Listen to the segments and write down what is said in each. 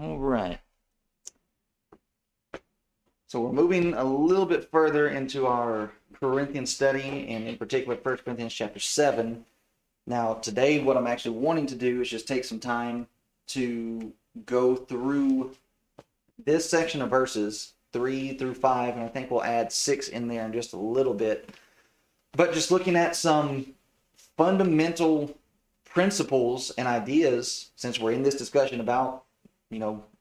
All right. So we're moving a little bit further into our Corinthian study, and in particular 1 Corinthians chapter 7. Now, today what I'm actually wanting to do is just take some time to go through this section of verses 3 through 5, and I think we'll add 6 in there in just a little bit. But just looking at some fundamental principles and ideas, since we're in this discussion about,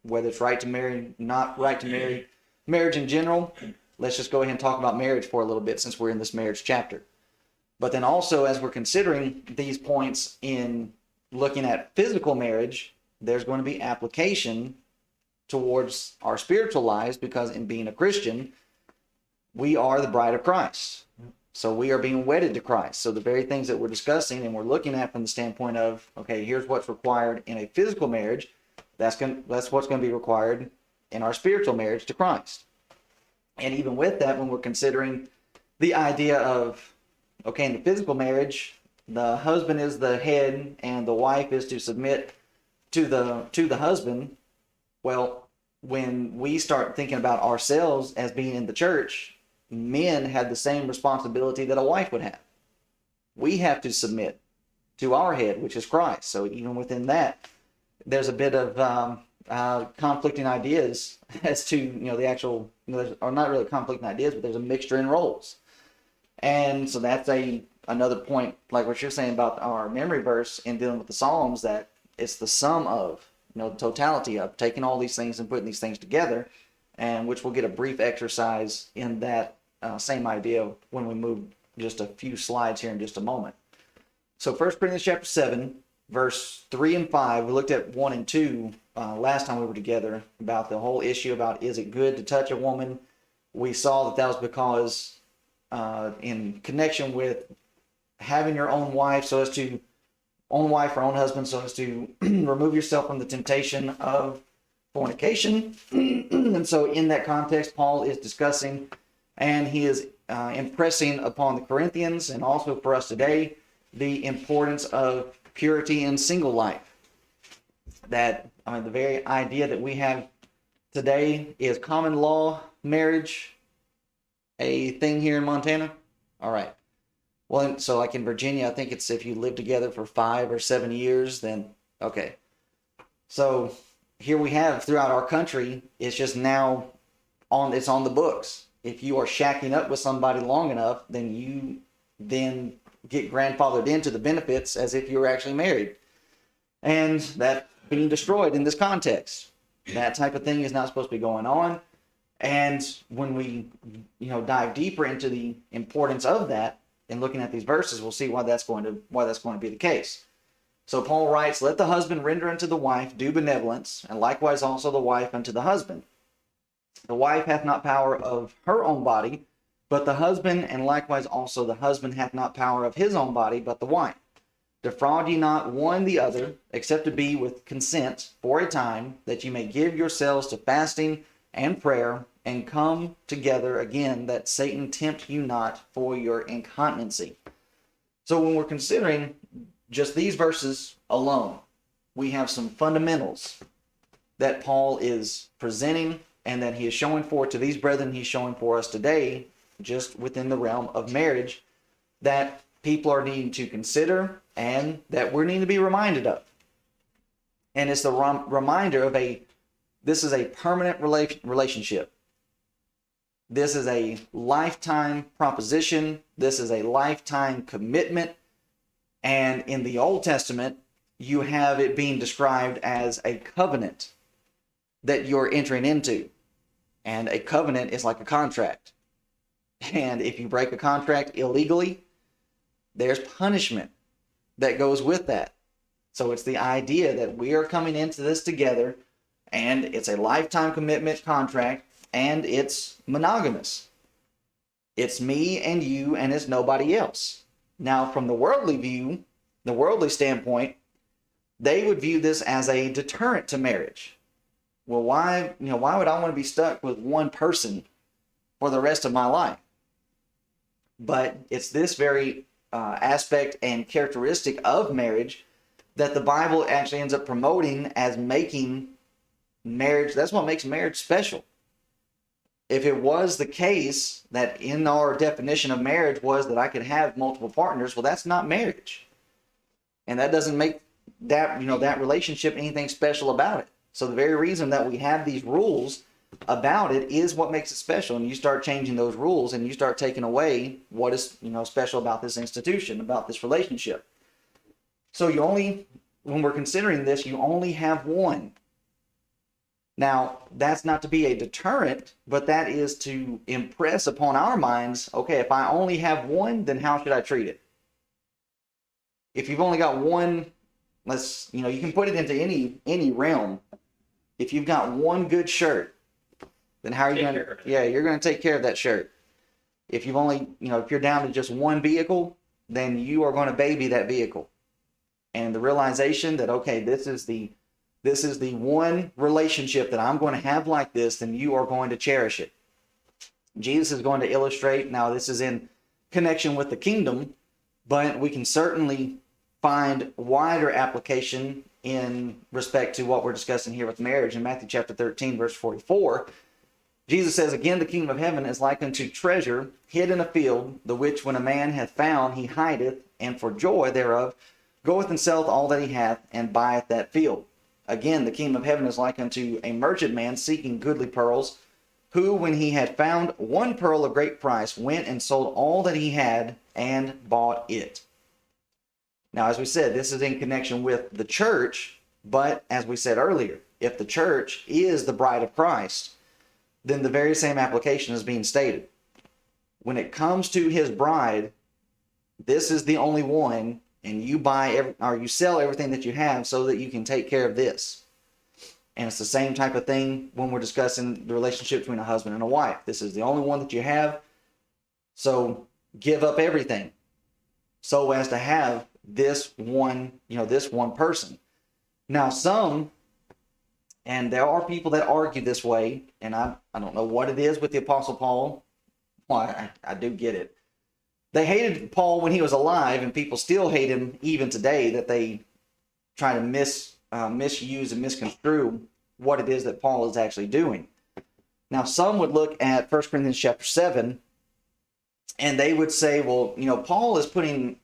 whether it's right to marry, not right to marry, marriage in general, let's just go ahead and talk about marriage for a little bit since we're in this marriage chapter. But then also, as we're considering these points in looking at physical marriage, there's going to be application towards our spiritual lives, because in being a Christian, we are the bride of Christ. So we are being wedded to Christ. So the very things that we're discussing and we're looking at from the standpoint of, okay, here's what's required in a physical marriage, that's what's going to be required in our spiritual marriage to Christ. And even with that, when we're considering the idea of, okay, in the physical marriage, the husband is the head and the wife is to submit to the husband. Well, when we start thinking about ourselves as being in the church, men have the same responsibility that a wife would have. We have to submit to our head, which is Christ. So even within that, there's a bit of conflicting ideas as to the actual, or not really conflicting ideas, but there's a mixture in roles. And so that's another point, like what you're saying about our memory verse in dealing with the Psalms, that it's the sum of, the totality of taking all these things and putting these things together, and which we'll get a brief exercise in that same idea when we move just a few slides here in just a moment. So 1 Corinthians chapter 7, verse 3 and 5, we looked at 1 and 2 last time we were together about the whole issue about, is it good to touch a woman? We saw that was because in connection with having your own wife, own wife or own husband, so as to remove yourself from the temptation of fornication. And so in that context, Paul is discussing, and he is impressing upon the Corinthians and also for us today, the importance of purity in single life. That, the very idea that we have today, is common law marriage a thing here in Montana? All right. Well, so like in Virginia, I think it's if you live together for 5 or 7 years, then okay. So here we have throughout our country, it's just now it's on the books. If you are shacking up with somebody long enough, then you get grandfathered into the benefits as if you were actually married. And that being destroyed in this context. That type of thing is not supposed to be going on. And when we dive deeper into the importance of that, and looking at these verses, we'll see why that's going to be the case. So Paul writes, "Let the husband render unto the wife due benevolence, and likewise also the wife unto the husband. The wife hath not power of her own body, but the husband, and likewise also the husband hath not power of his own body, but the wife. Defraud ye not one the other, except to be with consent for a time, that ye may give yourselves to fasting and prayer, and come together again, that Satan tempt you not for your incontinency." So when we're considering just these verses alone, we have some fundamentals that Paul is presenting and that he is showing forth to these brethren, he's showing for us today, just within the realm of marriage, that people are needing to consider and that we're needing to be reminded of. And it's the reminder of this is a permanent relationship. This is a lifetime proposition. This is a lifetime commitment. And in the Old Testament, you have it being described as a covenant that you're entering into. And a covenant is like a contract. And if you break a contract illegally, there's punishment that goes with that. So it's the idea that we are coming into this together, and it's a lifetime commitment contract, and it's monogamous. It's me and you, and it's nobody else. Now, from the worldly view, the worldly standpoint, they would view this as a deterrent to marriage. Well, why would I want to be stuck with one person for the rest of my life? But it's this very aspect and characteristic of marriage that the Bible actually ends up promoting as making marriage, that's what makes marriage special. If it was the case that in our definition of marriage was that I could have multiple partners, well, that's not marriage. And that doesn't make that, that relationship anything special about it. So the very reason that we have these rules about it is what makes it special. And you start changing those rules and you start taking away what is, special about this institution, about this relationship. So when we're considering this, you only have one. Now, that's not to be a deterrent, but that is to impress upon our minds, okay, if I only have one, then how should I treat it? If you've only got one, you can put it into any realm. If you've got one good shirt, then how are you going to, you're going to take care of that shirt. If you've only, if you're down to just one vehicle, then you are going to baby that vehicle. And the realization that, okay, this is the one relationship that I'm going to have like this, then you are going to cherish it. Jesus is going to illustrate, now this is in connection with the kingdom, but we can certainly find wider application in respect to what we're discussing here with marriage. In Matthew chapter 13, verse 44, Jesus says, again, the kingdom of heaven is like unto treasure hid in a field, the which when a man hath found, he hideth, and for joy thereof goeth and selleth all that he hath, and buyeth that field. Again, the kingdom of heaven is like unto a merchant man seeking goodly pearls, who, when he had found one pearl of great price, went and sold all that he had, and bought it. Now, as we said, this is in connection with the church, but as we said earlier, if the church is the bride of Christ, then the very same application is being stated. When it comes to his bride, this is the only one, and you you sell everything that you have so that you can take care of this. And it's the same type of thing when we're discussing the relationship between a husband and a wife. This is the only one that you have, so give up everything so as to have this one person. Now and there are people that argue this way, and I don't know what it is with the Apostle Paul. Well, I do get it. They hated Paul when he was alive, and people still hate him even today, that they try to misuse and misconstrue what it is that Paul is actually doing. Now, some would look at 1 Corinthians chapter 7, and they would say, well, Paul is putting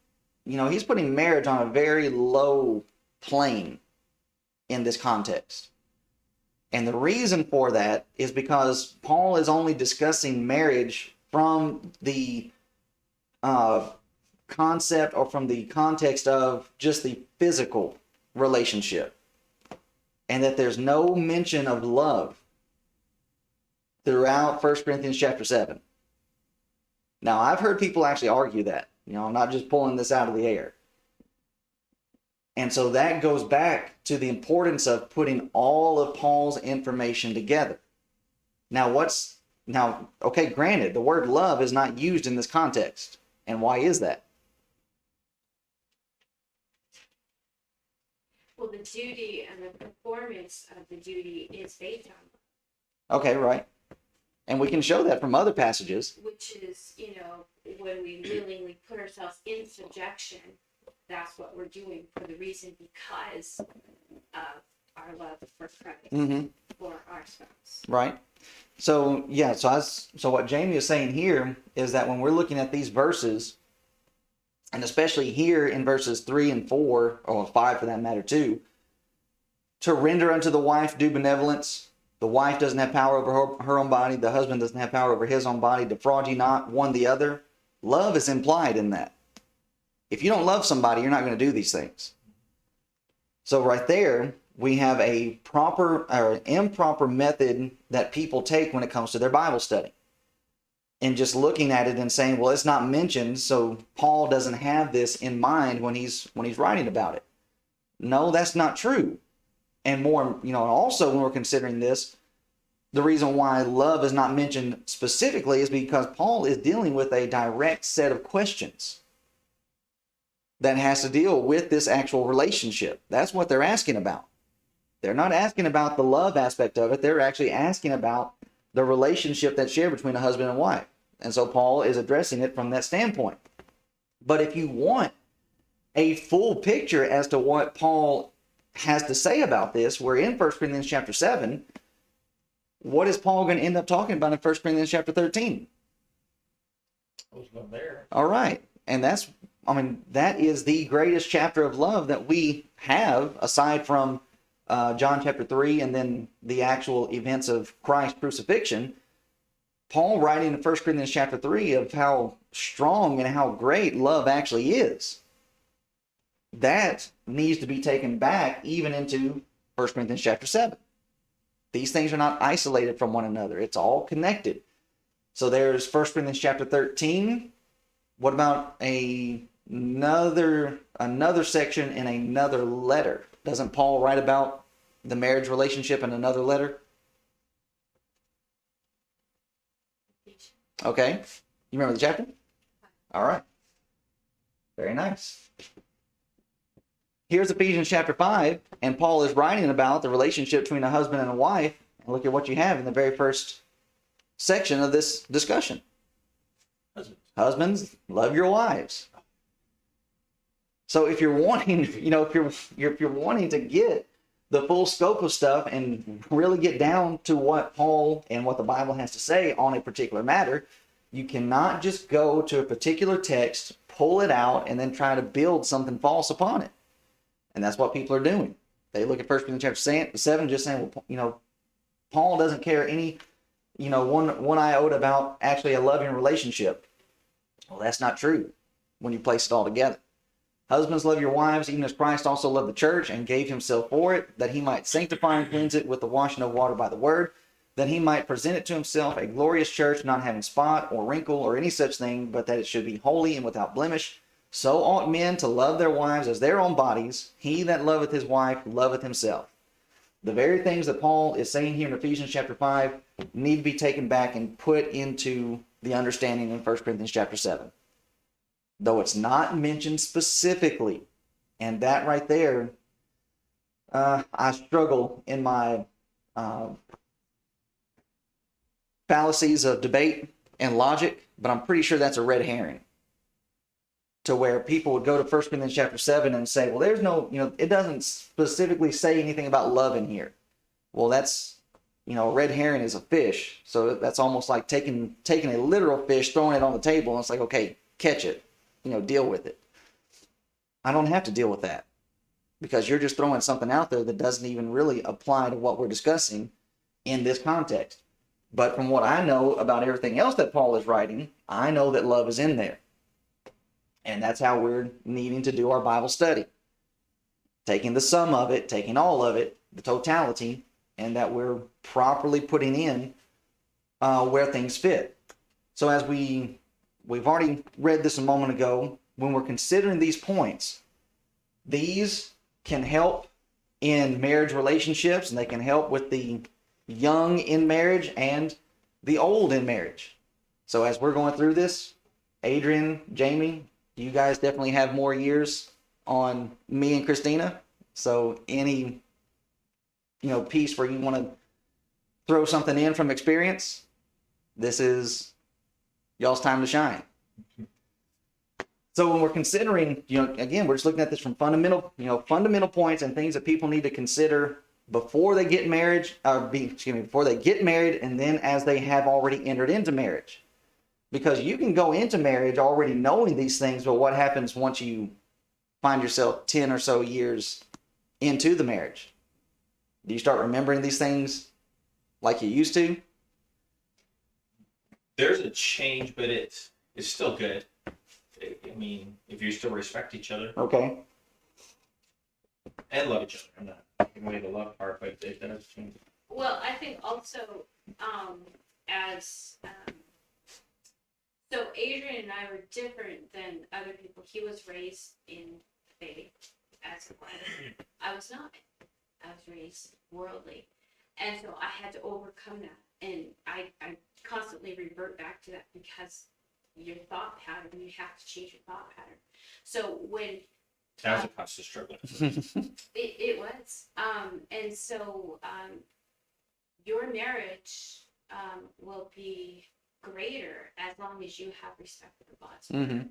marriage on a very low plane in this context. And the reason for that is because Paul is only discussing marriage from the concept or from the context of just the physical relationship. And that there's no mention of love throughout 1 Corinthians chapter 7. Now, I've heard people actually argue that. I'm not just pulling this out of the air. And so that goes back to the importance of putting all of Paul's information together. Now, okay, granted, the word love is not used in this context. And why is that? Well, the duty and the performance of the duty is based on love. Okay, right. And we can show that from other passages. Which is, when we willingly put ourselves in subjection, that's what we're doing for the reason because of our love for Christ, for our spouse. Right. So, so what Jamie is saying here is that when we're looking at these verses, and especially here in verses 3 and 4, or 5 for that matter too, to render unto the wife due benevolence. The wife doesn't have power over her own body. The husband doesn't have power over his own body. Defraud ye not one the other. Love is implied in that. If you don't love somebody, you're not going to do these things. So right there, we have a proper or improper method that people take when it comes to their Bible study. And just looking at it and saying, well, it's not mentioned, so Paul doesn't have this in mind when he's writing about it. No, that's not true. And more, also when we're considering this, the reason why love is not mentioned specifically is because Paul is dealing with a direct set of questions that has to deal with this actual relationship. That's what they're asking about. They're not asking about the love aspect of it. They're actually asking about the relationship that's shared between a husband and wife. And so Paul is addressing it from that standpoint. But if you want a full picture as to what Paul has to say about this, we're in 1 Corinthians chapter 7, what is Paul going to end up talking about in 1 Corinthians chapter 13? I was not there. All right. And that is the greatest chapter of love that we have, aside from John chapter 3 and then the actual events of Christ's crucifixion. Paul writing in 1 Corinthians chapter 3 of how strong and how great love actually is. That needs to be taken back even into 1 Corinthians chapter 7. These things are not isolated from one another. It's all connected. So there's 1 Corinthians chapter 13. What about another section in another letter? Doesn't Paul write about the marriage relationship in another letter? Okay. You remember the chapter? All right. Very nice. Here's Ephesians chapter 5, and Paul is writing about the relationship between a husband and a wife. And look at what you have in the very first section of this discussion. Husbands, love your wives. So if you're wanting, if you're wanting to get the full scope of stuff and really get down to what Paul and what the Bible has to say on a particular matter, you cannot just go to a particular text, pull it out, and then try to build something false upon it. And that's what people are doing. They look at 1 Corinthians chapter 7, just saying, well, Paul doesn't care any, one iota about actually a loving relationship. Well, that's not true when you place it all together. Husbands, love your wives, even as Christ also loved the church and gave himself for it, that he might sanctify and cleanse it with the washing of water by the word, that he might present it to himself a glorious church, not having spot or wrinkle or any such thing, but that it should be holy and without blemish. So ought men to love their wives as their own bodies. He that loveth his wife loveth himself. The very things that Paul is saying here in Ephesians chapter 5 need to be taken back and put into the understanding in 1 Corinthians chapter 7. Though it's not mentioned specifically. And that right there, I struggle in my fallacies of debate and logic, but I'm pretty sure that's a red herring. To where people would go to 1 Corinthians chapter 7 and say, well, there's no, it doesn't specifically say anything about love in here. Well, that's, a red herring is a fish. So that's almost like taking a literal fish, throwing it on the table, and it's like, okay, catch it, deal with it. I don't have to deal with that because you're just throwing something out there that doesn't even really apply to what we're discussing in this context. But from what I know about everything else that Paul is writing, I know that love is in there. And that's how we're needing to do our Bible study. Taking the sum of it, taking all of it, the totality, and that we're properly putting in where things fit. So as we've already read this a moment ago, when we're considering these points, these can help in marriage relationships, and they can help with the young in marriage and the old in marriage. So as we're going through this, Adrian, Jamie, you guys definitely have more years on me and Christina. So any, piece where you want to throw something in from experience, this is y'all's time to shine. So when we're considering, again, we're just looking at this from fundamental points and things that people need to consider before they get married, before they get married, and then as they have already entered into marriage. Because you can go into marriage already knowing these things, but what happens once you find yourself 10 or so years into the marriage? Do you start remembering these things like you used to? There's a change, but it's still good. If you still respect each other. Okay. And love each other. I'm not taking away the love part, but it does change. Well, I think also so Adrian and I were different than other people. He was raised in faith as a wife. I was not. I was raised worldly. And so I had to overcome that. And I constantly revert back to that because your thought pattern, you have to change your thought pattern. So when that was a constant struggle. it was. And so your marriage will be greater as long as you have respect for God's word. Mm-hmm.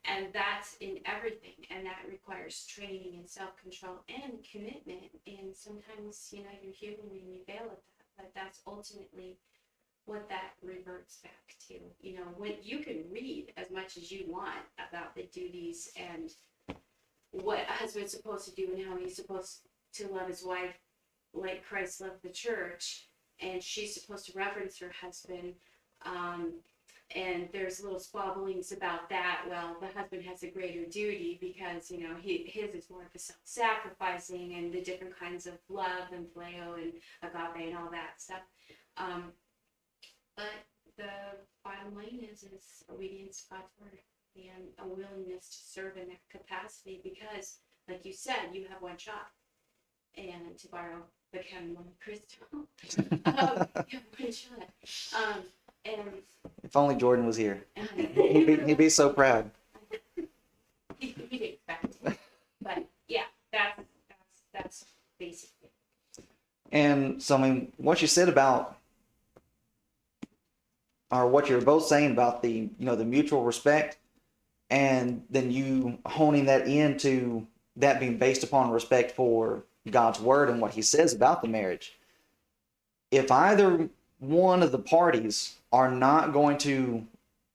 And that's in everything. And that requires training and self-control and commitment. And sometimes, you're human and you fail at that. but that's ultimately what that reverts back to. You know, when you can read as much as you want about the duties and what a husband's supposed to do and how he's supposed to love his wife like Christ loved the church, and she's supposed to reverence her husband. And there's little squabblings about that. Well, the husband has a greater duty because, you know, his is more of a self-sacrificing and the different kinds of love and phileo and agape and all that stuff. But the bottom line is obedience to God's word and a willingness to serve in that capacity because, like you said, you have one shot. And to borrow the Kevin Crystal, you have one shot. And If only Jordan was here. He'd be so proud. He'd expect it. But yeah, that's basically. And so, I mean, what you said about, or what you're both saying about the, you know, the mutual respect, and then you honing that into that being based upon respect for God's word and what he says about the marriage. If either one of the parties are not going to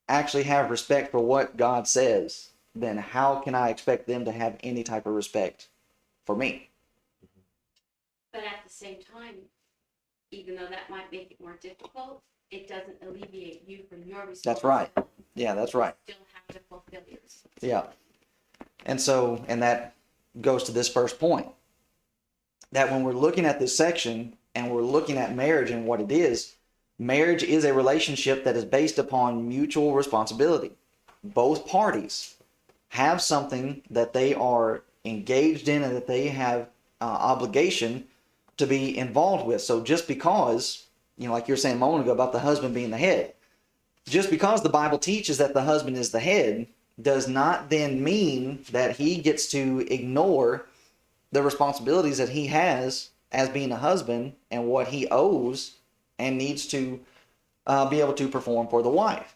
actually have respect for what God says, then how can I expect them to have any type of respect for me? But at the same time, even though that might make it more difficult, it doesn't alleviate you from your responsibility. That's right. Yeah, that's right. You still have to fulfill yours. Yeah. And so, and that goes to this first point, that when we're looking at this section and we're looking at marriage and what it is, marriage is a relationship that is based upon mutual responsibility. Both parties have something that they are engaged in and that they have obligation to be involved with. So just because, you know, like you were saying a moment ago about the husband being the head, just because the Bible teaches that the husband is the head does not then mean that he gets to ignore the responsibilities that he has as being a husband and what he owes and needs to be able to perform for the wife.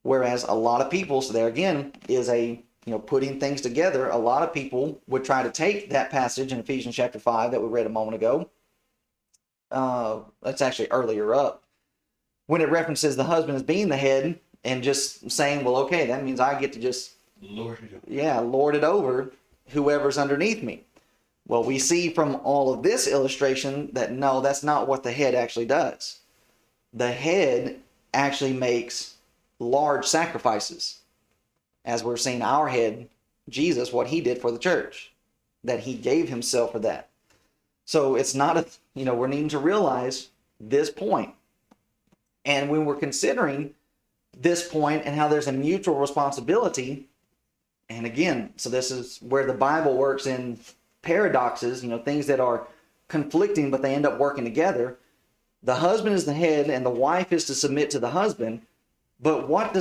Whereas a lot of people, so there again is a, you know, putting things together, a lot of people would try to take that passage in Ephesians chapter 5 that we read a moment ago. That's actually earlier up, when it references the husband as being the head and just saying, well, okay, that means I get to just lord it over whoever's underneath me. Well, we see from all of this illustration that no, that's not what the head actually does. The head actually makes large sacrifices, as we're seeing our head, Jesus, what he did for the church, that he gave himself for that. So it's not a, you know, we're needing to realize this point. And when we're considering this point and how there's a mutual responsibility, and again, so this is where the Bible works in paradoxes, you know, things that are conflicting, but they end up working together. The husband is the head and the wife is to submit to the husband. But what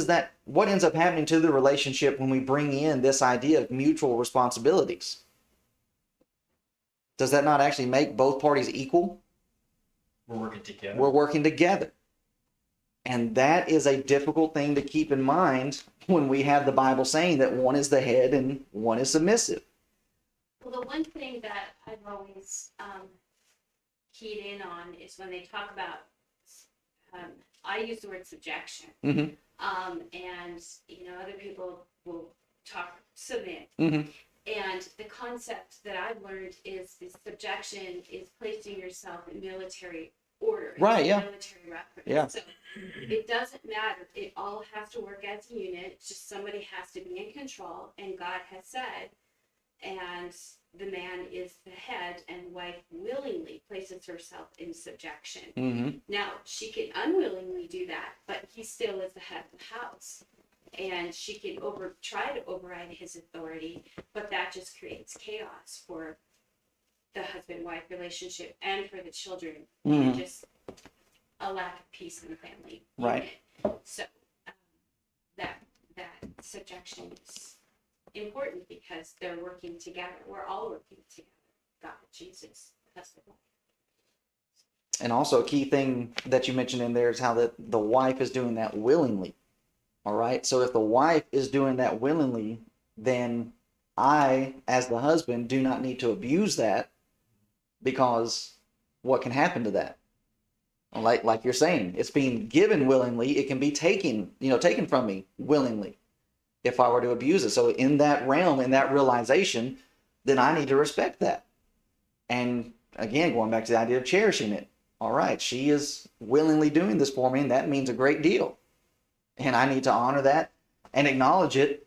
ends up happening to the relationship when we bring in this idea of mutual responsibilities? Does that not actually make both parties equal? We're working together. We're working together. And that is a difficult thing to keep in mind when we have the Bible saying that one is the head and one is submissive. Well, the one thing that I've always keyed in on is when they talk about, I use the word subjection. Mm-hmm. And, you know, other people will talk submit. Mm-hmm. And the concept that I've learned is the subjection is placing yourself in military order. Right, yeah. Military reference. Yeah. So it doesn't matter. It all has to work as a unit. It's just somebody has to be in control. And God has said, and the man is the head, and wife willingly places herself in subjection. Mm-hmm. Now, she can unwillingly do that, but he still is the head of the house. And she can try to override his authority, but that just creates chaos for the husband-wife relationship and for the children, and just a lack of peace in the family. Right. Unit. So that subjection is important because they're working together. We're all working together. God, Jesus, husband, wife. And also a key thing that you mentioned in there is how the wife is doing that willingly. All right. So if the wife is doing that willingly, then I, as the husband, do not need to abuse that, because what can happen to that? Like you're saying, it's being given willingly. It can be taken from me willingly if I were to abuse it. So in that realm, in that realization, then I need to respect that. And again, going back to the idea of cherishing it. All right, she is willingly doing this for me, and that means a great deal. And I need to honor that and acknowledge it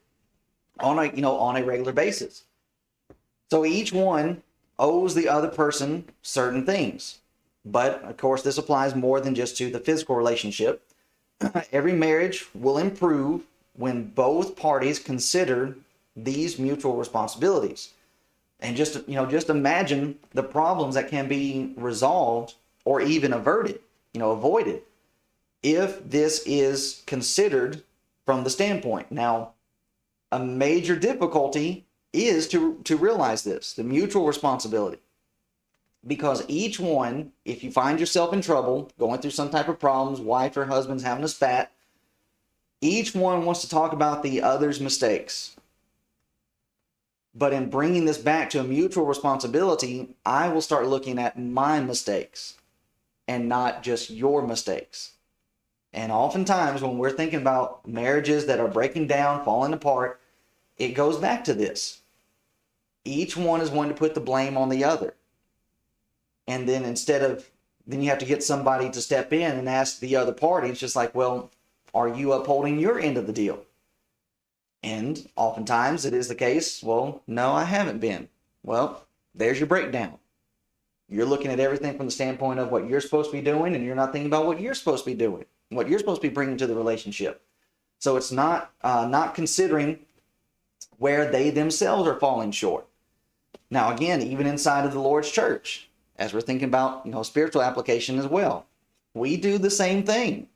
on a regular basis. So each one owes the other person certain things. But of course, this applies more than just to the physical relationship. Every marriage will improve when both parties consider these mutual responsibilities. And just imagine the problems that can be resolved or even avoided if this is considered from the standpoint. Now, a major difficulty is to realize this, the mutual responsibility. Because each one, if you find yourself in trouble, going through some type of problems, wife or husband's having a spat, each one wants to talk about the other's mistakes. But in bringing this back to a mutual responsibility, I will start looking at my mistakes and not just your mistakes. And oftentimes when we're thinking about marriages that are breaking down, falling apart, it goes back to this. Each one is wanting to put the blame on the other. And then then you have to get somebody to step in and ask the other party. It's just like, well, are you upholding your end of the deal? And oftentimes it is the case, well, no, I haven't been. Well, there's your breakdown. You're looking at everything from the standpoint of what you're supposed to be doing, and you're not thinking about what you're supposed to be doing, what you're supposed to be bringing to the relationship. So it's not considering where they themselves are falling short. Now, again, even inside of the Lord's church, as we're thinking about, spiritual application as well, we do the same thing.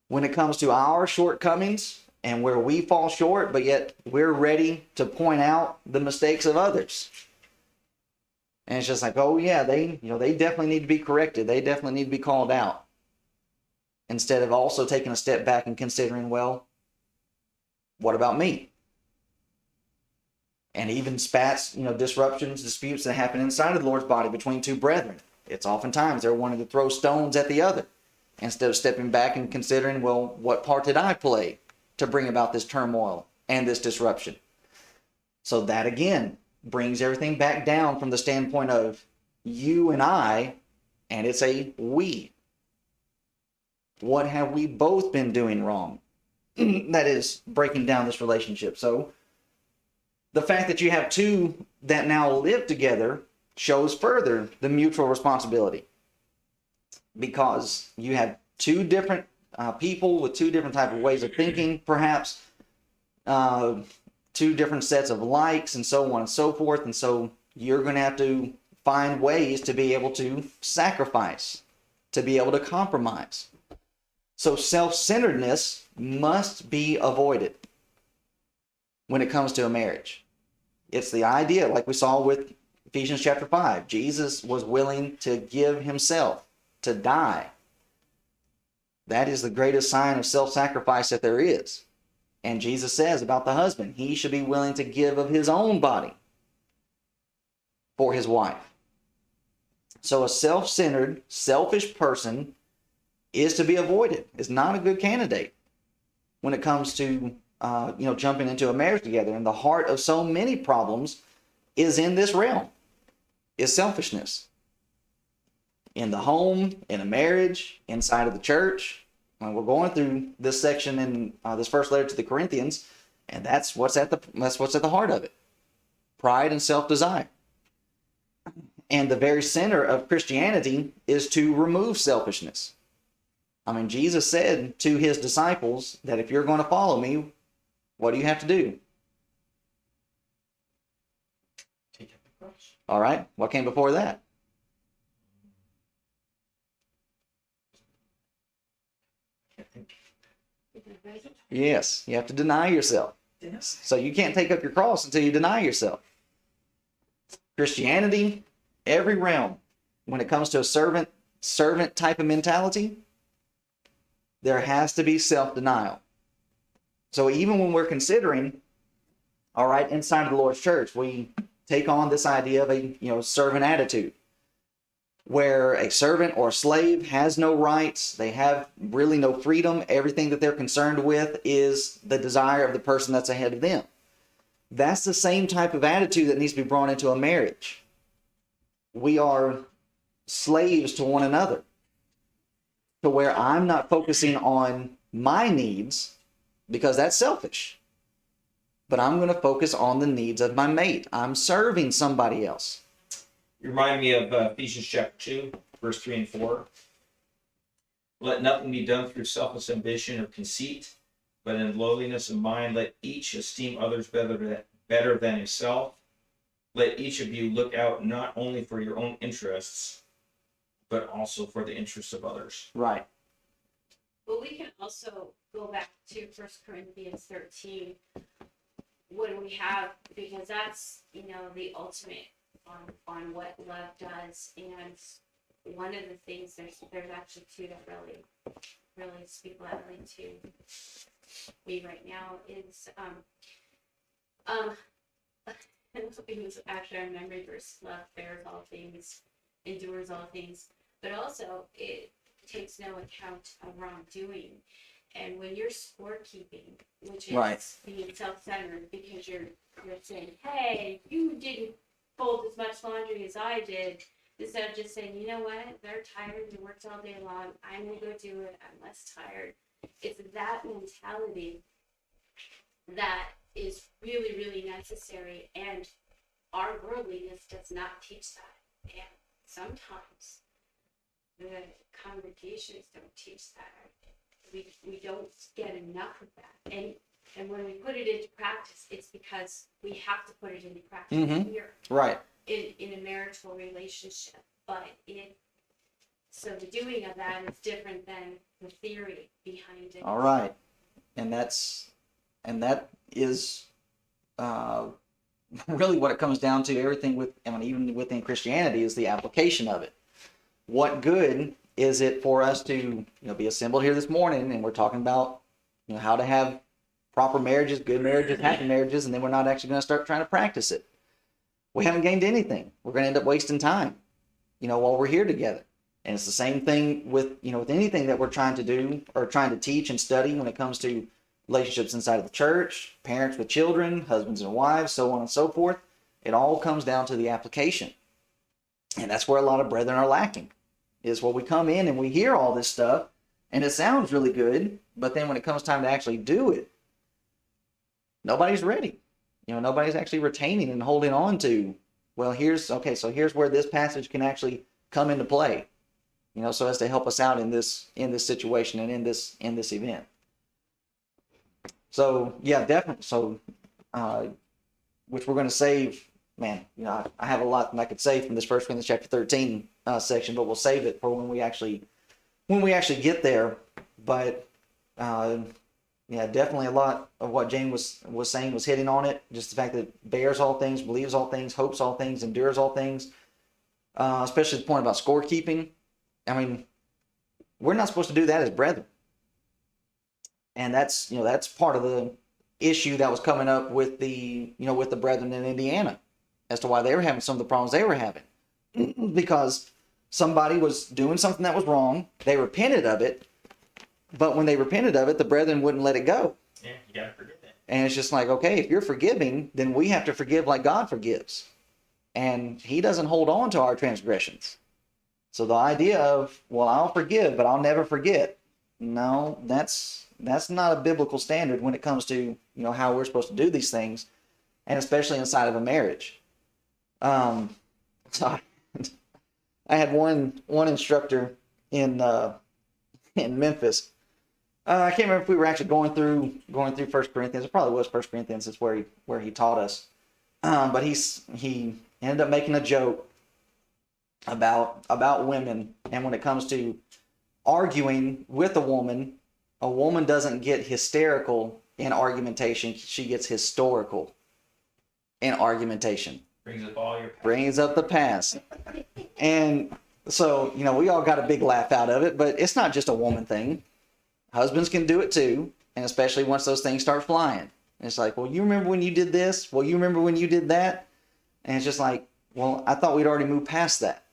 When it comes to our shortcomings and where we fall short, but yet we're ready to point out the mistakes of others. And it's just like, oh yeah, they definitely need to be corrected. They definitely need to be called out. Instead of also taking a step back and considering, well, what about me? And even spats, disruptions, disputes that happen inside of the Lord's body between two brethren. It's oftentimes they're wanting to throw stones at the other instead of stepping back and considering, well, what part did I play to bring about this turmoil and this disruption? So that again brings everything back down from the standpoint of you and I, and it's a we. What have we both been doing wrong? That is breaking down this relationship. So the fact that you have two that now live together shows further the mutual responsibility, because you have two different people with two different type of ways of thinking, perhaps two different sets of likes and so on and so forth. And so you're going to have to find ways to be able to sacrifice, to be able to compromise. So self-centeredness must be avoided when it comes to a marriage. It's the idea, like we saw with Ephesians chapter 5. Jesus was willing to give himself, to die. That is the greatest sign of self-sacrifice that there is. And Jesus says about the husband, he should be willing to give of his own body for his wife. So a self-centered, selfish person is to be avoided. Is not a good candidate when it comes to jumping into a marriage together. And the heart of so many problems is in this realm, is selfishness. In the home, in a marriage, inside of the church. And we're going through this section in this first letter to the Corinthians, and that's what's at the heart of it. Pride and self-desire. And the very center of Christianity is to remove selfishness. I mean, Jesus said to his disciples that if you're going to follow me, what do you have to do? Take up the cross. All right. What came before that? Yes, you have to deny yourself. So you can't take up your cross until you deny yourself. Christianity, every realm, when it comes to a servant type of mentality, there has to be self-denial. So even when we're considering, all right, inside of the Lord's church, we take on this idea of a servant attitude. where a servant or a slave has no rights. They have really no freedom. Everything that they're concerned with is the desire of the person that's ahead of them. That's the same type of attitude that needs to be brought into a marriage. We are slaves to one another, to where I'm not focusing on my needs because that's selfish, but I'm going to focus on the needs of my mate. I'm serving somebody else. You remind me of Ephesians chapter 2, verse 3 and 4. Let nothing be done through selfish ambition or conceit, but in lowliness of mind, let each esteem others better than himself. Let each of you look out not only for your own interests, but also for the interests of others. Right. But we can also go back to 1 Corinthians 13 when we have, because that's, the ultimate on what love does. And one of the things, there's actually two that really speak loudly to me right now is it was actually our memory verse: love bears all things, endures all things, but also it takes no account of wrongdoing. And when you're scorekeeping, which is Right. being self-centered, because you're saying, hey, you didn't fold as much laundry as I did, instead of just saying, you know what, they're tired, they worked all day long, I'm gonna go do it, I'm less tired. It's that mentality that is really, really necessary, and our worldliness does not teach that. And sometimes the congregations don't teach that. We don't get enough of that. And when we put it into practice, it's because we have to put it into practice here. Right. In a marital relationship. But so the doing of that is different than the theory behind it. All right. And that is really what it comes down to. Everything even within Christianity is the application of it. What good is it for us to be assembled here this morning and we're talking about how to have proper marriages, good marriages, happy marriages, and then we're not actually going to start trying to practice it? We haven't gained anything. We're going to end up wasting time, while we're here together. And it's the same thing with anything that we're trying to do or trying to teach and study when it comes to relationships inside of the church, parents with children, husbands and wives, so on and so forth. It all comes down to the application. And that's where a lot of brethren are lacking, is where we come in and we hear all this stuff and it sounds really good, but then when it comes time to actually do it, nobody's ready. Nobody's actually retaining and holding on to, here's where this passage can actually come into play, so as to help us out in this situation and in this event. So yeah, definitely. So, which we're going to save, man, I have a lot that I could say from this 1 Corinthians chapter 13 section, but we'll save it for when we actually get there. But, yeah, definitely a lot of what Jane was saying was hitting on it. Just the fact that it bears all things, believes all things, hopes all things, endures all things. Especially the point about scorekeeping. I mean, we're not supposed to do that as brethren. And that's part of the issue that was coming up with the brethren in Indiana as to why they were having some of the problems they were having. Because somebody was doing something that was wrong. They repented of it. But when they repented of it, the brethren wouldn't let it go. Yeah, you gotta forgive that. And it's just like, okay, if you're forgiving, then we have to forgive like God forgives. And he doesn't hold on to our transgressions. So the idea of, I'll forgive, but I'll never forget. No, that's not a biblical standard when it comes to, how we're supposed to do these things, and especially inside of a marriage. So I had one instructor in Memphis. I can't remember if we were actually going through 1 Corinthians. It probably was 1 Corinthians. It's where he taught us. But he ended up making a joke about women, and when it comes to arguing with a woman doesn't get hysterical in argumentation. She gets historical in argumentation. Brings up the past. And so, we all got a big laugh out of it, but it's not just a woman thing. Husbands can do it too, and especially once those things start flying. And it's like, you remember when you did this? You remember when you did that? And it's just like, I thought we'd already moved past that.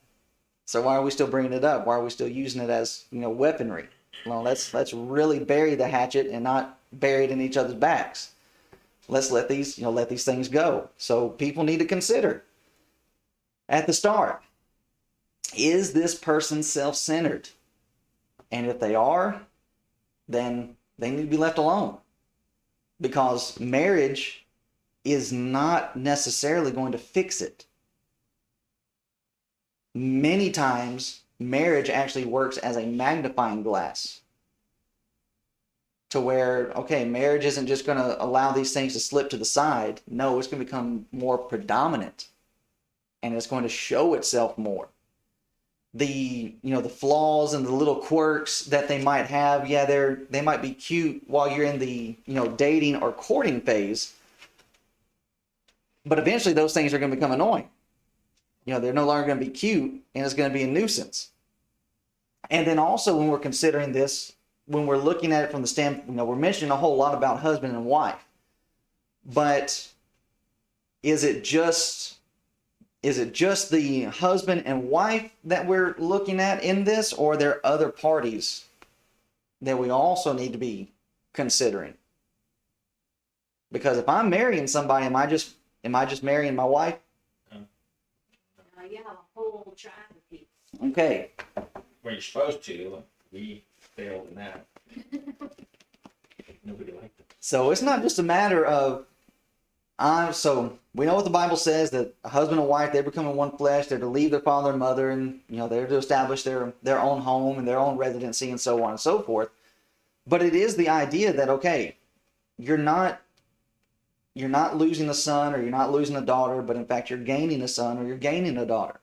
So why are we still bringing it up? Why are we still using it as, weaponry? Well, let's really bury the hatchet and not bury it in each other's backs. Let's let these things go. So people need to consider at the start, is this person self-centered? And if they are, then they need to be left alone. Because marriage is not necessarily going to fix it. Many times, marriage actually works as a magnifying glass. To where, okay, marriage isn't just going to allow these things to slip to the side. No, it's going to become more predominant. And it's going to show itself more. The flaws and the little quirks that they might have, yeah, they might be cute while you're in the, dating or courting phase. But eventually those things are going to become annoying. They're no longer going to be cute, and it's going to be a nuisance. And then also when we're considering this, when we're looking at it from the standpoint, we're mentioning a whole lot about husband and wife. But is it just the husband and wife that we're looking at in this, or are there other parties that we also need to be considering? Because if I'm marrying somebody, am I just marrying my wife? Yeah, a whole tribe of people. Okay. Well, you're supposed to. We failed in that. Nobody liked it. So it's not just a matter of so we know what the Bible says, that a husband and wife, they become in one flesh. They're to leave their father and mother, and they're to establish their own home and their own residency and so on and so forth. But it is the idea that, okay, you're not losing a son or you're not losing a daughter, but in fact you're gaining a son or you're gaining a daughter.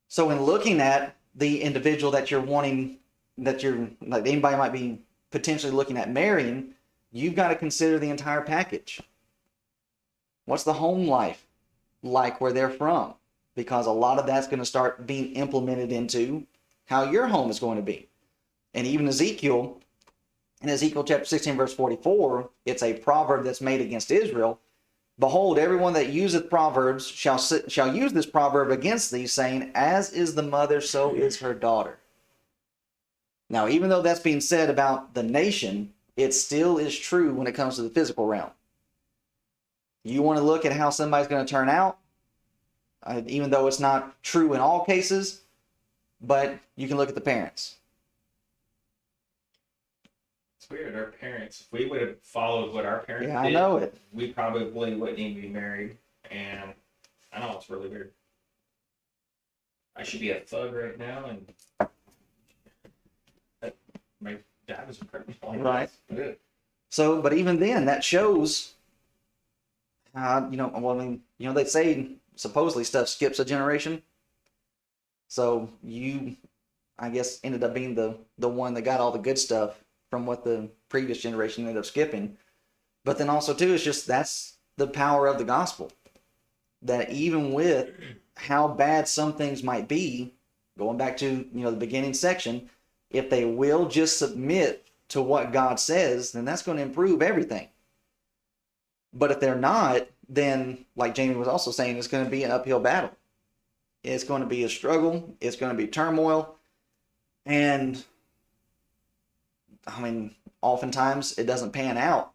So in looking at the individual that you're wanting, that anybody might be potentially looking at marrying, you've got to consider the entire package. What's the home life like where they're from? Because a lot of that's going to start being implemented into how your home is going to be. And even Ezekiel, in Ezekiel chapter 16, verse 44, it's a proverb that's made against Israel. Behold, everyone that useth proverbs shall use this proverb against thee, saying, as is the mother, so is her daughter. Now, even though that's being said about the nation, it still is true when it comes to the physical realm. You want to look at how somebody's going to turn out, even though it's not true in all cases, but you can look at the parents. It's weird. Our parents, if we would have followed what our parents did, I know it. we probably wouldn't even be married. And I know it's really weird. I should be a thug right now, and my dad was incredible. Right. Good. So, but even then, that shows, they say supposedly stuff skips a generation. So you, I guess, ended up being the one that got all the good stuff from what the previous generation ended up skipping. But then also too, it's just, that's the power of the gospel. That even with how bad some things might be, going back to, the beginning section, if they will just submit to what God says, then that's going to improve everything. But if they're not, then, like Jamie was also saying, it's going to be an uphill battle. It's going to be a struggle. It's going to be turmoil. And, oftentimes it doesn't pan out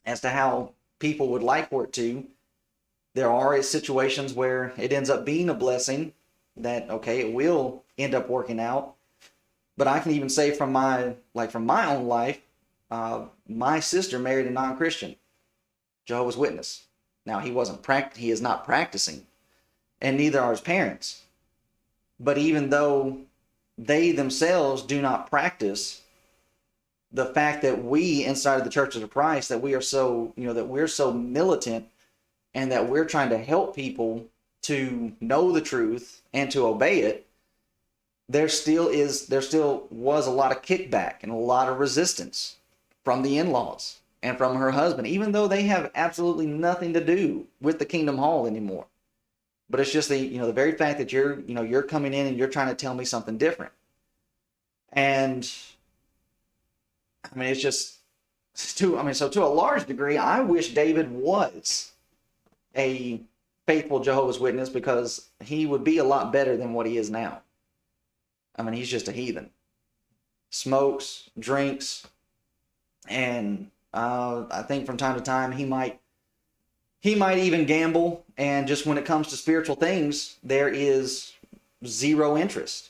as to how people would like for it to. There are situations where it ends up being a blessing that, okay, it will end up working out. But I can even say from my own life, my sister married a non-Christian, Jehovah's Witness. Now, he is not practicing, and neither are his parents. But even though they themselves do not practice, the fact that we inside of the Churches of Christ, that we are so, that we're so militant, and that we're trying to help people to know the truth and to obey it, there still was a lot of kickback and a lot of resistance from the in-laws and from her husband, even though they have absolutely nothing to do with the Kingdom Hall anymore. But it's just the very fact that you're coming in and you're trying to tell me something different. And it's just to a large degree, I wish David was a faithful Jehovah's Witness because he would be a lot better than what he is now. I mean, he's just a heathen. Smokes, drinks, and I think from time to time he might even gamble. And just when it comes to spiritual things, there is zero interest.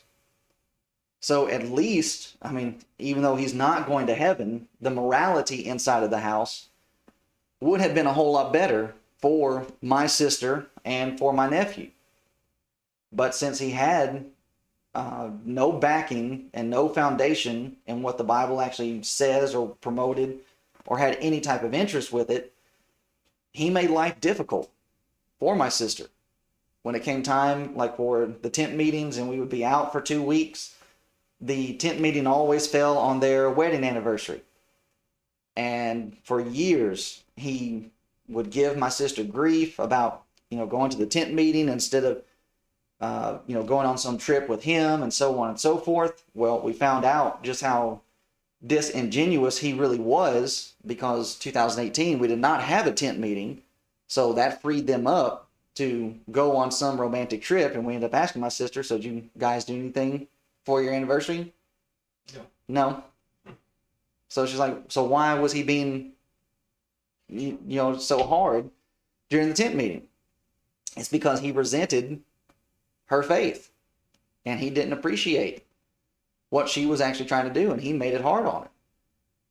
So at least, I mean, even though he's not going to heaven, the morality inside of the house would have been a whole lot better for my sister and for my nephew. But since he had no backing and no foundation in what the Bible actually says or promoted or had any type of interest with it, he made life difficult for my sister. When it came time, like for the tent meetings, and we would be out for 2 weeks, the tent meeting always fell on their wedding anniversary. And for years, he would give my sister grief about, going to the tent meeting instead of, going on some trip with him and so on and so forth. Well, we found out just how disingenuous he really was, because 2018, we did not have a tent meeting. So that freed them up to go on some romantic trip. And we ended up asking my sister, so did you guys do anything for your anniversary? No. So she's like, so why was he being, so hard during the tent meeting? It's because he resented her faith, and he didn't appreciate what she was actually trying to do, and he made it hard on her.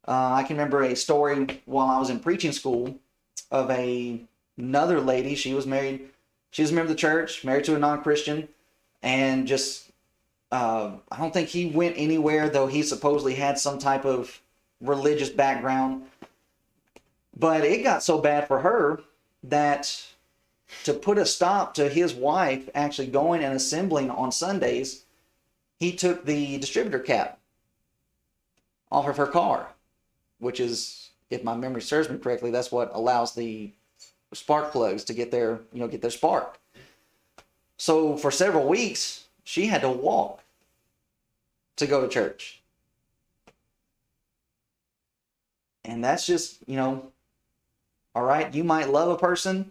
I can remember a story while I was in preaching school of another lady. She was married. She was a member of the church, married to a non-Christian, and just, I don't think he went anywhere, though he supposedly had some type of religious background. But it got so bad for her that to put a stop to his wife actually going and assembling on Sundays, he took the distributor cap off of her car, which is, if my memory serves me correctly, that's what allows the spark plugs to get their spark. So for several weeks, she had to walk to go to church. And that's just, all right, you might love a person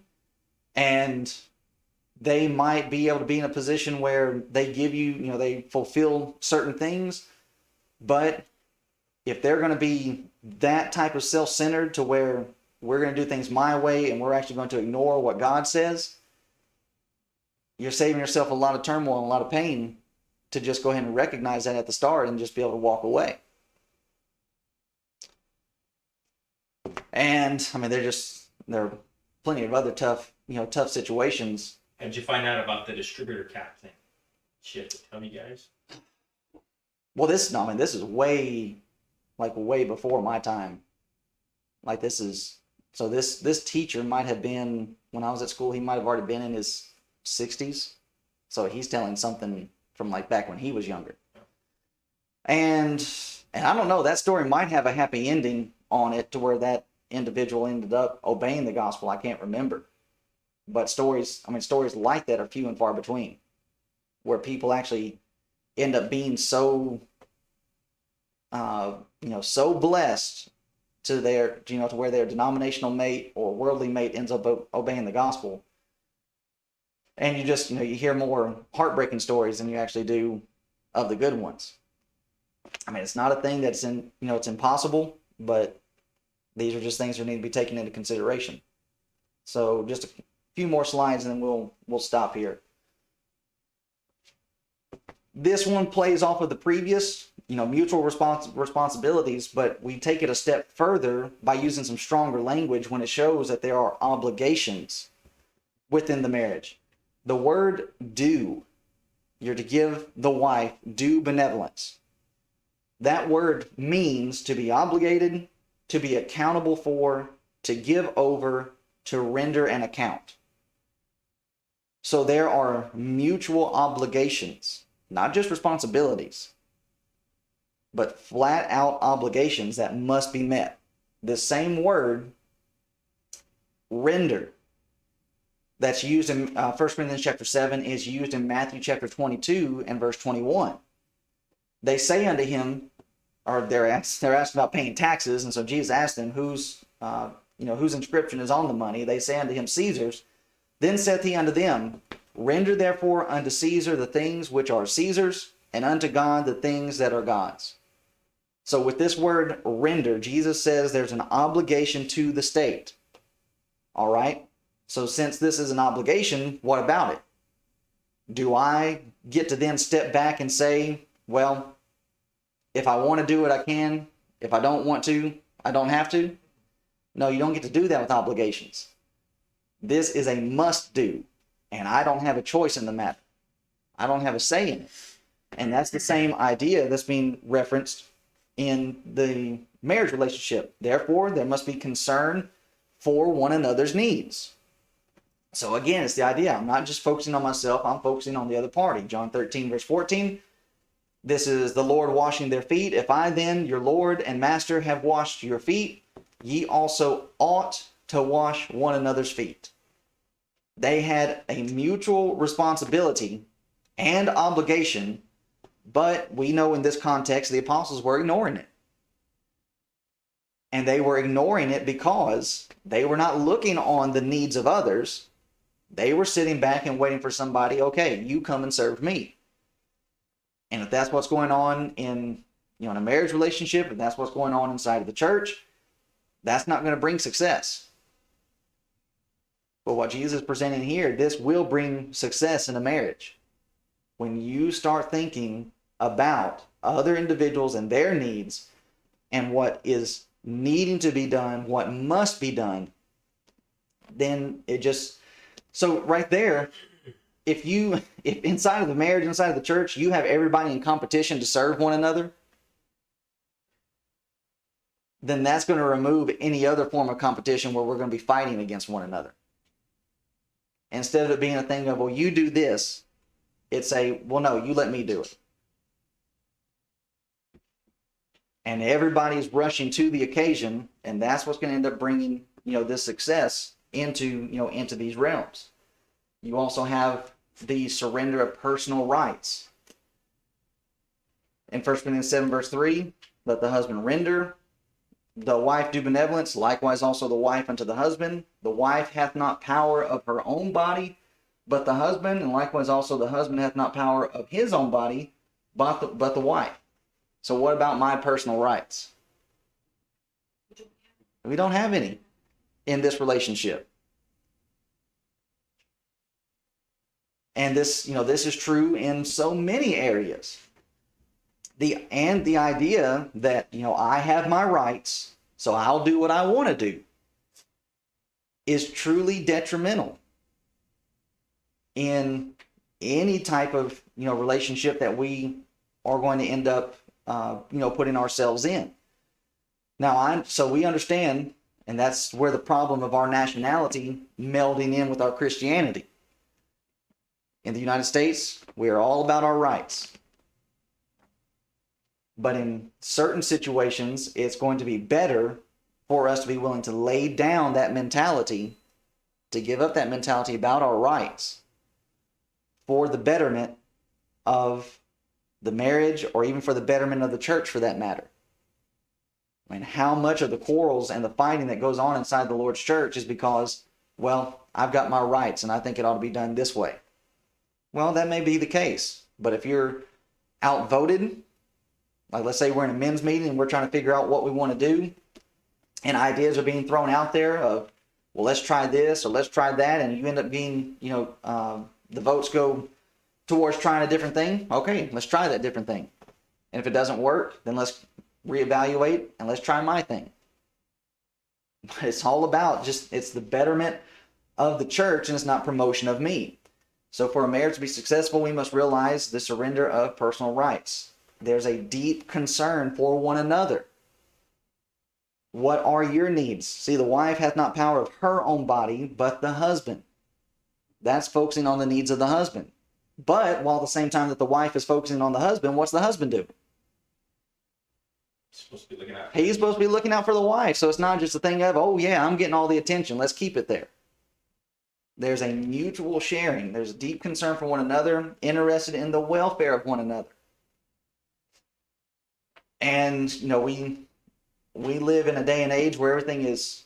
and they might be able to be in a position where they give you, they fulfill certain things. But if they're going to be that type of self-centered to where we're going to do things my way and we're actually going to ignore what God says, you're saving yourself a lot of turmoil and a lot of pain to just go ahead and recognize that at the start and just be able to walk away. And I mean, there are plenty of other tough situations. How'd you find out about the distributor cap thing? Shit, tell me, guys. Well, this is way before my time. Like this teacher might have been, when I was at school, he might have already been in his 60s. So he's telling something from like back when he was younger. And I don't know, that story might have a happy ending on it to where that individual ended up obeying the gospel. I can't remember. But stories like that are few and far between, where people actually end up being so, so blessed to their, to where their denominational mate or worldly mate ends up obeying the gospel. And you just, you hear more heartbreaking stories than you actually do of the good ones. I mean, it's not a thing that's it's impossible, but these are just things that need to be taken into consideration. So just a few more slides and then we'll stop here. This one plays off of the previous, mutual responsibilities, but we take it a step further by using some stronger language when it shows that there are obligations within the marriage. The word due, you're to give the wife due benevolence. That word means to be obligated, to be accountable for, to give over, to render an account. So there are mutual obligations, not just responsibilities, but flat out obligations that must be met. The same word, render, that's used in 1 Corinthians chapter 7 is used in Matthew chapter 22 and verse 21. They say unto him, or they're asked about paying taxes, and so Jesus asked them, whose inscription is on the money? They say unto him, Caesar's. Then saith he unto them, Render therefore unto Caesar the things which are Caesar's, and unto God the things that are God's. So with this word render, Jesus says there's an obligation to the state. All right? So since this is an obligation, what about it? Do I get to then step back and say, well, if I want to do it, I can. If I don't want to, I don't have to? No, you don't get to do that with obligations. This is a must do, and I don't have a choice in the matter. I don't have a say in it. And that's the same idea that's being referenced in the marriage relationship. Therefore, there must be concern for one another's needs. So again, it's the idea. I'm not just focusing on myself, I'm focusing on the other party. John 13, verse 14. This is the Lord washing their feet. If I then, your Lord and Master, have washed your feet, ye also ought to wash one another's feet. They had a mutual responsibility and obligation, but we know in this context the apostles were ignoring it. And they were ignoring it because they were not looking on the needs of others. They were sitting back and waiting for somebody, okay, you come and serve me. And if that's what's going on in a marriage relationship, if that's what's going on inside of the church, that's not going to bring success. But what Jesus is presenting here, this will bring success in a marriage. When you start thinking about other individuals and their needs and what is needing to be done, what must be done, then it just... So right there, if inside of the marriage, inside of the church, you have everybody in competition to serve one another, then that's going to remove any other form of competition where we're going to be fighting against one another. Instead of it being a thing of, well, you do this, it's a, well, no, you let me do it. And everybody's rushing to the occasion, and that's what's going to end up bringing, this success into these realms. You also have the surrender of personal rights. In 1 Corinthians 7, verse 3, let the husband render, the wife do benevolence, likewise also the wife unto the husband. The wife hath not power of her own body, but the husband, and likewise also the husband hath not power of his own body, but the wife. So what about my personal rights? We don't have any in this relationship. And this is true in so many areas. The idea that, I have my rights, so I'll do what I want to do, is truly detrimental in any type of, relationship that we are going to end up, putting ourselves in. Now, so we understand, and that's where the problem of our nationality melding in with our Christianity. In the United States, we are all about our rights. But in certain situations, it's going to be better for us to be willing to lay down that mentality, to give up that mentality about our rights for the betterment of the marriage, or even for the betterment of the church for that matter. I mean, how much of the quarrels and the fighting that goes on inside the Lord's church is because, well, I've got my rights and I think it ought to be done this way. Well, that may be the case, but if you're outvoted, like let's say we're in a men's meeting and we're trying to figure out what we want to do, and ideas are being thrown out there of, well, let's try this or let's try that, and you end up being, the votes go towards trying a different thing. Okay, let's try that different thing. And if it doesn't work, then let's reevaluate and let's try my thing. But it's all about it's the betterment of the church, and it's not promotion of me. So for a marriage to be successful, we must realize the surrender of personal rights. There's a deep concern for one another. What are your needs? See, the wife hath not power of her own body, but the husband. That's focusing on the needs of the husband. But while at the same time that the wife is focusing on the husband, what's the husband do? He's supposed to be looking out. He's supposed to be looking out for the wife. So it's not just a thing of, oh yeah, I'm getting all the attention, let's keep it there. There's a mutual sharing. There's deep concern for one another, interested in the welfare of one another. And, we live in a day and age where everything is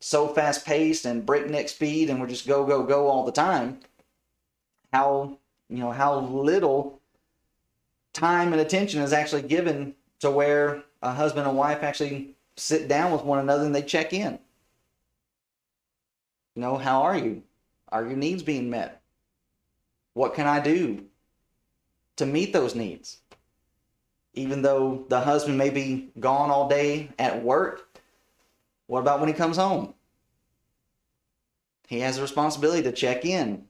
so fast paced and breakneck speed and we're just go, go, go all the time, how little time and attention is actually given to where a husband and wife actually sit down with one another and they check in. How are you? Are your needs being met? What can I do to meet those needs? Even though the husband may be gone all day at work, what about when he comes home? He has a responsibility to check in.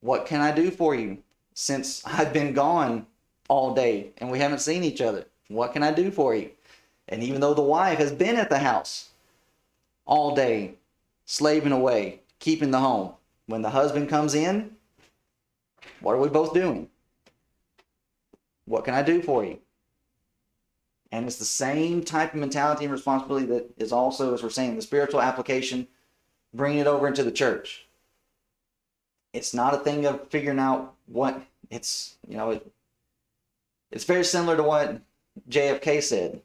What can I do for you since I've been gone all day and we haven't seen each other? What can I do for you? And even though the wife has been at the house all day, slaving away, keeping the home, when the husband comes in, what are we both doing? What can I do for you? And it's the same type of mentality and responsibility that is also, as we're saying, the spiritual application, bringing it over into the church. It's not a thing of figuring out what it's, it's very similar to what JFK said.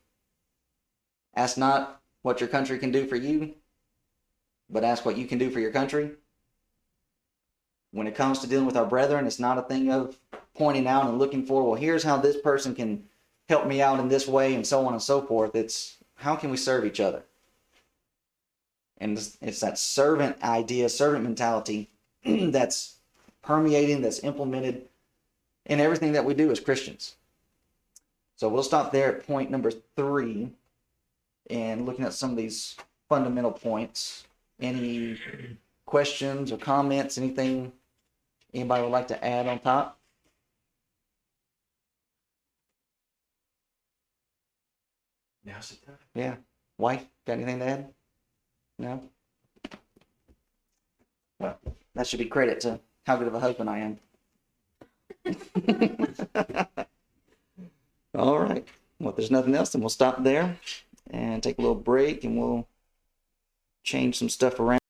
Ask not what your country can do for you, but ask what you can do for your country. When it comes to dealing with our brethren, it's not a thing of pointing out and looking for, well, here's how this person can help me out in this way and so on and so forth. It's how can we serve each other? And it's that servant idea, servant mentality that's permeating, that's implemented in everything that we do as Christians. So we'll stop there at point number 3 and looking at some of these fundamental points. Any questions or comments, anything anybody would like to add on top? Now's the time. Yeah. Wife, got anything to add? No? Well, that should be credit to how good of a husband I am. All right. Well, if there's nothing else, then we'll stop there and take a little break and we'll change some stuff around.